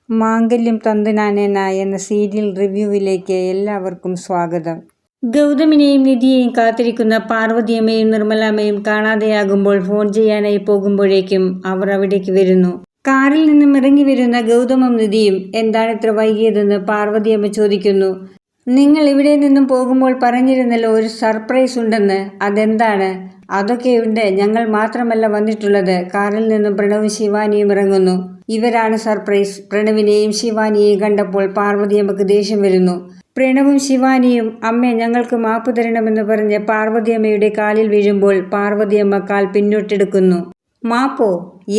മാംഗല്യം തന്തുനാനേന എന്ന സീരിയൽ റിവ്യൂവിലേക്ക് എല്ലാവർക്കും സ്വാഗതം. ഗൗതമിനെയും നിധിയെയും കാത്തിരിക്കുന്ന പാർവതിയമ്മയും നിർമ്മലാമ്മയും കാണാതെയാകുമ്പോൾ ഫോൺ ചെയ്യാനായി പോകുമ്പോഴേക്കും അവർ അവിടേക്ക് വരുന്നു. കാറിൽ നിന്നും ഇറങ്ങി വരുന്ന ഗൗതമും നിധിയും എന്താണ് ഇത്ര വൈകിയതെന്ന് പാർവതിയമ്മ ചോദിക്കുന്നു. നിങ്ങൾ ഇവിടെ നിന്നും പോകുമ്പോൾ പറഞ്ഞിരുന്നല്ലോ ഒരു സർപ്രൈസ് ഉണ്ടെന്ന്, അതെന്താണ്? അതൊക്കെയുണ്ട്, ഞങ്ങൾ മാത്രമല്ല വന്നിട്ടുള്ളത്. കാറിൽ നിന്നും പ്രണവും ശിവാനിയും ഇറങ്ങുന്നു. ഇവരാണ് സർപ്രൈസ്. പ്രണവിനെയും ശിവാനിയെയും കണ്ടപ്പോൾ പാർവതിയമ്മക്ക് ദേഷ്യം വരുന്നു. പ്രണവും ശിവാനിയും അമ്മ ഞങ്ങൾക്ക് മാപ്പ് തരണമെന്ന് പറഞ്ഞ് പാർവതിയമ്മയുടെ കാലിൽ വീഴുമ്പോൾ പാർവതിയമ്മ കാൽ പിന്നോട്ടെടുക്കുന്നു. മാപ്പോ?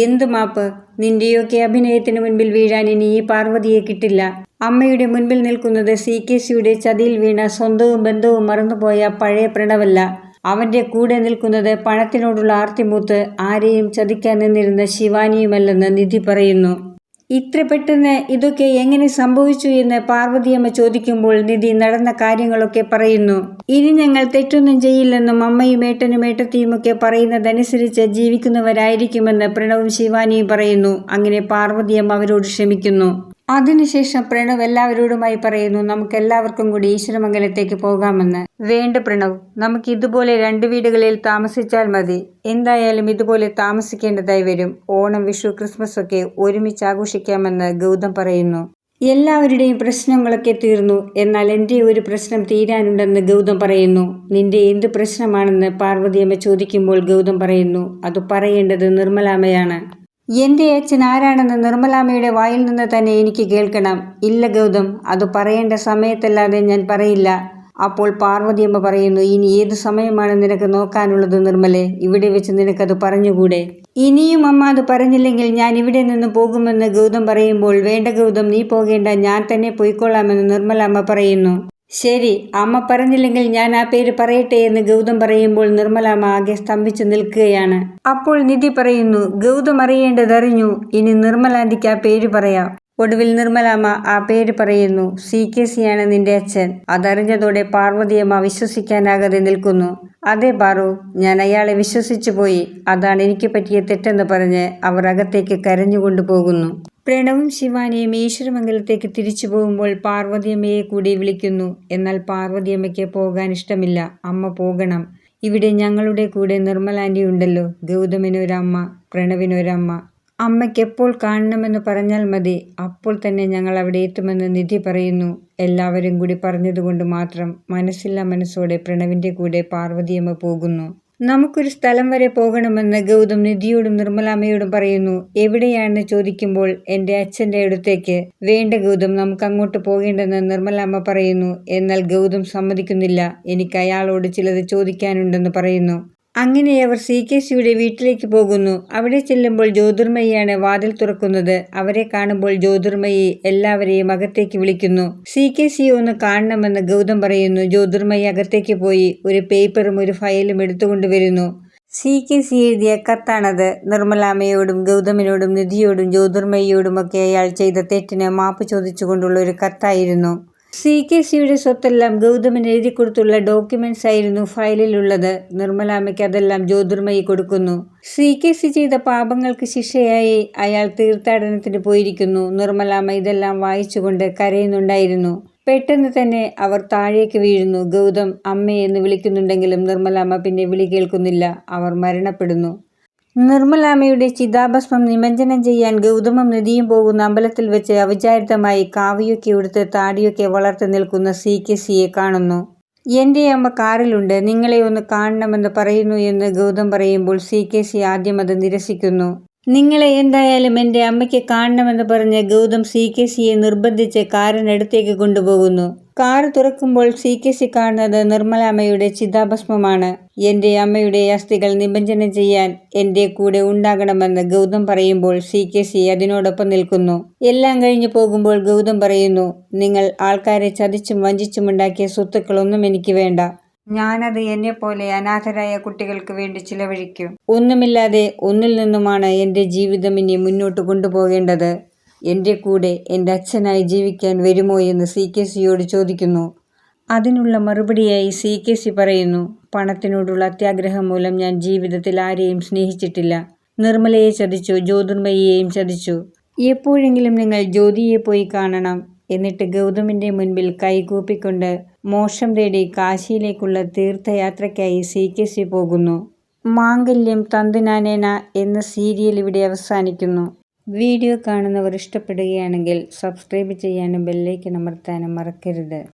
എന്ത് മാപ്പ്? നിന്റെയൊക്കെ അഭിനയത്തിന് മുൻപിൽ വീഴാൻ ഇനി ഈ പാർവതിയെ കിട്ടില്ല. അമ്മയുടെ മുൻപിൽ നിൽക്കുന്നത് CKCയുടെ ചതിയിൽ വീണ സ്വന്തവും ബന്ധവും മറന്നുപോയ പഴയ പ്രണവല്ല. അവന്റെ കൂടെ നിൽക്കുന്നത് പണത്തിനോടുള്ള ആർത്തിമൂത്ത് ആരെയും ചതിക്കാൻ നിന്നിരുന്ന ശിവാനിയുമല്ലെന്ന് നിധി പറയുന്നു. ഇത്ര പെട്ടെന്ന് ഇതൊക്കെ എങ്ങനെ സംഭവിച്ചു എന്ന് പാർവതിയമ്മ ചോദിക്കുമ്പോൾ നിധി നടന്ന കാര്യങ്ങളൊക്കെ പറയുന്നു. ഇനി ഞങ്ങൾ തെറ്റൊന്നും ചെയ്യില്ലെന്നും അമ്മയും ഏട്ടനും ഏട്ടത്തിയുമൊക്കെ പറയുന്നതനുസരിച്ച് ജീവിക്കുന്നവരായിരിക്കുമെന്ന് പ്രണവും ശിവാനിയും പറയുന്നു. അങ്ങനെ പാർവതിയമ്മ അവരോട് ക്ഷമിക്കുന്നു. അതിനുശേഷം പ്രണവ് എല്ലാവരോടുമായി പറയുന്നു, നമുക്കെല്ലാവർക്കും കൂടി ഈശ്വരമംഗലത്തേക്ക് പോകാമെന്ന്. വേണ്ട പ്രണവ്, നമുക്ക് ഇതുപോലെ 2 വീടുകളിൽ താമസിച്ചാൽ മതി. എന്തായാലും ഇതുപോലെ താമസിക്കേണ്ടതായി വരും. ഓണം, വിഷു, ക്രിസ്മസ് ഒക്കെ ഒരുമിച്ച് ആഘോഷിക്കാമെന്ന് ഗൗതം പറയുന്നു. എല്ലാവരുടെയും പ്രശ്നങ്ങളൊക്കെ തീർന്നു, എന്നാൽ എൻ്റെ ഒരു പ്രശ്നം തീരാനുണ്ടെന്ന് ഗൗതം പറയുന്നു. നിന്റെ എന്ത് പ്രശ്നമാണെന്ന് പാർവതിയമ്മ ചോദിക്കുമ്പോൾ ഗൗതം പറയുന്നു, അത് പറയേണ്ടത് നിർമ്മലാമ്മയാണ്. എൻ്റെ അച്ഛൻ ആരാണെന്ന് നിർമ്മലാമ്മയുടെ വായിൽ നിന്ന് തന്നെ എനിക്ക് കേൾക്കണം. ഇല്ല ഗൗതം, അത് പറയേണ്ട സമയത്തല്ലാതെ ഞാൻ പറയില്ല. അപ്പോൾ പാർവതിയമ്മ പറയുന്നു, ഇനി ഏത് സമയമാണ് നിനക്ക് നോക്കാനുള്ളത് നിർമ്മലെ? ഇവിടെ വെച്ച് നിനക്കത് പറഞ്ഞുകൂടെ? ഇനിയും അമ്മ അത് പറഞ്ഞില്ലെങ്കിൽ ഞാൻ ഇവിടെ നിന്ന് പോകുമെന്ന് ഗൗതം പറയുമ്പോൾ, വേണ്ട ഗൗതം, നീ പോകേണ്ട, ഞാൻ തന്നെ പോയിക്കൊള്ളാമെന്ന് നിർമ്മലാമ്മ പറയുന്നു. ശരി, അമ്മ പറഞ്ഞില്ലെങ്കിൽ ഞാൻ ആ പേര് പറയട്ടെ എന്ന് ഗൗതം പറയുമ്പോൾ നിർമ്മലാമ്മ ആകെ സ്തംഭിച്ചു നിൽക്കുകയാണ്. അപ്പോൾ നിധി പറയുന്നു, ഗൗതം അറിയേണ്ടതറിഞ്ഞു, ഇനി നിർമ്മലാന്റിക്ക് ആ പേര് പറയാം. ഒടുവിൽ നിർമ്മലാമ്മ ആ പേര് പറയുന്നു. CKCയാണ് നിന്റെ അച്ഛൻ. അതറിഞ്ഞതോടെ പാർവതിയമ്മ വിശ്വസിക്കാനാകാതെ നിൽക്കുന്നു. അതെ പാറു, ഞാൻ അയാളെ വിശ്വസിച്ചു പോയി. അതാണ് എനിക്ക് പറ്റിയ തെറ്റെന്ന് പറഞ്ഞ് അവർ അകത്തേക്ക് കരഞ്ഞുകൊണ്ടു പോകുന്നു. പ്രണവും ശിവാനിയും ഈശ്വരമംഗലത്തേക്ക് തിരിച്ചു പോകുമ്പോൾ പാർവതിയമ്മയെ കൂടി വിളിക്കുന്നു. എന്നാൽ പാർവതിയമ്മയ്ക്ക് പോകാൻ ഇഷ്ടമില്ല. അമ്മ പോകണം. ഇവിടെ ഞങ്ങളുടെ കൂടെ നിർമ്മലാന്റി ഉണ്ടല്ലോ. ഗൗതമിനൊരമ്മ, പ്രണവിനൊരമ്മ. അമ്മയ്ക്ക് എപ്പോൾ കാണണമെന്ന് പറഞ്ഞാൽ മതി, അപ്പോൾ തന്നെ ഞങ്ങൾ അവിടെ എത്തുമെന്ന് നിധി പറയുന്നു. എല്ലാവരും കൂടി പറഞ്ഞതുകൊണ്ട് മാത്രം മനസ്സില്ലാ മനസ്സോടെ പ്രണവിൻ്റെ കൂടെ പാർവതിയമ്മ പോകുന്നു. നമുക്കൊരു സ്ഥലം വരെ പോകണമെന്ന് ഗൗതം നിധിയോടും നിർമ്മലാമ്മയോടും പറയുന്നു. എവിടെയാണെന്ന് ചോദിക്കുമ്പോൾ എൻ്റെ അച്ഛൻ്റെ അടുത്തേക്ക്. വേണ്ട ഗൗതം, നമുക്ക് അങ്ങോട്ട് പോകേണ്ടെന്ന് നിർമ്മലാമ്മ പറയുന്നു. എന്നാൽ ഗൗതം സമ്മതിക്കുന്നില്ല. എനിക്ക് അയാളോട് ചിലത് ചോദിക്കാനുണ്ടെന്ന് പറയുന്നു. അങ്ങനെ അവർ CKCയുടെ വീട്ടിലേക്ക് പോകുന്നു. അവിടെ ചെല്ലുമ്പോൾ ജ്യോതിർമയിയാണ് വാതിൽ തുറക്കുന്നത്. അവരെ കാണുമ്പോൾ ജ്യോതിർമയി എല്ലാവരെയും അകത്തേക്ക് വിളിക്കുന്നു. CKCയെ ഒന്ന് കാണണമെന്ന് ഗൗതം പറയുന്നു. ജ്യോതിർമയി അകത്തേക്ക് പോയി ഒരു പേപ്പറും ഒരു ഫയലും എടുത്തുകൊണ്ട് വരുന്നു. CKC എഴുതിയ കത്താണത്. നിർമ്മലാമ്മയോടും ഗൗതമിനോടും നിധിയോടും ജ്യോതിർമയിയോടുമൊക്കെ അയാൾ ചെയ്ത തെറ്റിന് മാപ്പ് ചോദിച്ചുകൊണ്ടുള്ള ഒരു കത്തായിരുന്നു. CKCയുടെ സ്വത്തെല്ലാം ഗൗതമിന് എഴുതി കൊടുത്തുള്ള ഡോക്യുമെന്റ്സ് ആയിരുന്നു ഫയലിലുള്ളത്. നിർമ്മലാമ്മയ്ക്ക് അതെല്ലാം ജ്യോതിർമയി കൊടുക്കുന്നു. CKC ചെയ്ത പാപങ്ങൾക്ക് ശിക്ഷയായി അയാൾ തീർത്ഥാടനത്തിന് പോയിരിക്കുന്നു. നിർമ്മലാമ്മ ഇതെല്ലാം വായിച്ചുകൊണ്ട് കരയുന്നുണ്ടായിരുന്നു. പെട്ടെന്ന് തന്നെ അവർ താഴേക്ക് വീഴുന്നു. ഗൗതം അമ്മയെന്ന് വിളിക്കുന്നുണ്ടെങ്കിലും നിർമ്മലാമ്മ പിന്നെ വിളി കേൾക്കുന്നില്ല. അവർ മരണപ്പെടുന്നു. നിർമ്മലാമ്മയുടെ ചിതാഭസ്മം നിമജ്ജനം ചെയ്യാൻ ഗൗതമും നിധിയും പോകുന്ന അമ്പലത്തിൽ വെച്ച് അവിചാരിതമായി കാവിയൊക്കെ ഉടുത്ത് താടിയൊക്കെ വളർത്തി നിൽക്കുന്ന CKCയെ കാണുന്നു. എൻ്റെ അമ്മ കാറിലുണ്ട്, നിങ്ങളെ ഒന്ന് കാണണമെന്ന് പറയുന്നു എന്ന് ഗൗതം പറയുമ്പോൾ CKC ആദ്യം അത് നിരസിക്കുന്നു. നിങ്ങളെ എന്തായാലും എൻ്റെ അമ്മയ്ക്ക് കാണണമെന്ന് പറഞ്ഞ് ഗൗതം CKCയെ നിർബന്ധിച്ച് കാറിനടുത്തേക്ക് കൊണ്ടുപോകുന്നു. കാറ് തുറക്കുമ്പോൾ CKC കാണുന്നത് നിർമ്മലാമ്മയുടെ ചിതാഭസ്മമാണ്. എൻ്റെ അമ്മയുടെ അസ്ഥികൾ നിമജ്ജനം ചെയ്യാൻ എൻ്റെ കൂടെ ഉണ്ടാകണമെന്ന് ഗൗതം പറയുമ്പോൾ CKC അതിനോടൊപ്പം നിൽക്കുന്നു. എല്ലാം കഴിഞ്ഞു പോകുമ്പോൾ ഗൗതം പറയുന്നു, നിങ്ങൾ ആൾക്കാരെ ചതിച്ചും വഞ്ചിച്ചും ഉണ്ടാക്കിയ സ്വത്തുക്കളൊന്നും എനിക്ക് വേണ്ട. ഞാനത് എന്നെപ്പോലെ അനാഥരായ കുട്ടികൾക്ക് വേണ്ടി ചിലവഴിക്കും. ഒന്നുമില്ലാതെ ഒന്നിൽ നിന്നുമാണ് എൻ്റെ ജീവിതം ഇനി മുന്നോട്ട് കൊണ്ടുപോകേണ്ടത്. എൻ്റെ കൂടെ എൻ്റെ അച്ഛനായി ജീവിക്കാൻ വരുമോ എന്ന് CKCയോട് ചോദിക്കുന്നു. അതിനുള്ള മറുപടിയായി CKC പറയുന്നു, പണത്തിനോടുള്ള അത്യാഗ്രഹം മൂലം ഞാൻ ജീവിതത്തിൽ ആരെയും സ്നേഹിച്ചിട്ടില്ല. നിർമ്മലയെ ചതിച്ചു, ജ്യോതിർമയിയെയും ചതിച്ചു. എപ്പോഴെങ്കിലും നിങ്ങൾ ജ്യോതിയെ പോയി കാണണം. എന്നിട്ട് ഗൗതമിന്റെ മുൻപിൽ കൈകൂപ്പിക്കൊണ്ട് മോക്ഷം തേടി കാശിയിലേക്കുള്ള തീർത്ഥയാത്രയ്ക്കായി CKC പോകുന്നു. മാംഗല്യം തന്തുനാനേന എന്ന സീരിയൽ ഇവിടെ അവസാനിക്കുന്നു. വീഡിയോ കാണുന്നവർ ഇഷ്ടപ്പെടുകയാണെങ്കിൽ സബ്സ്ക്രൈബ് ചെയ്യാനും ബെല്ലൈക്കൺ അമർത്താനും മറക്കരുത്.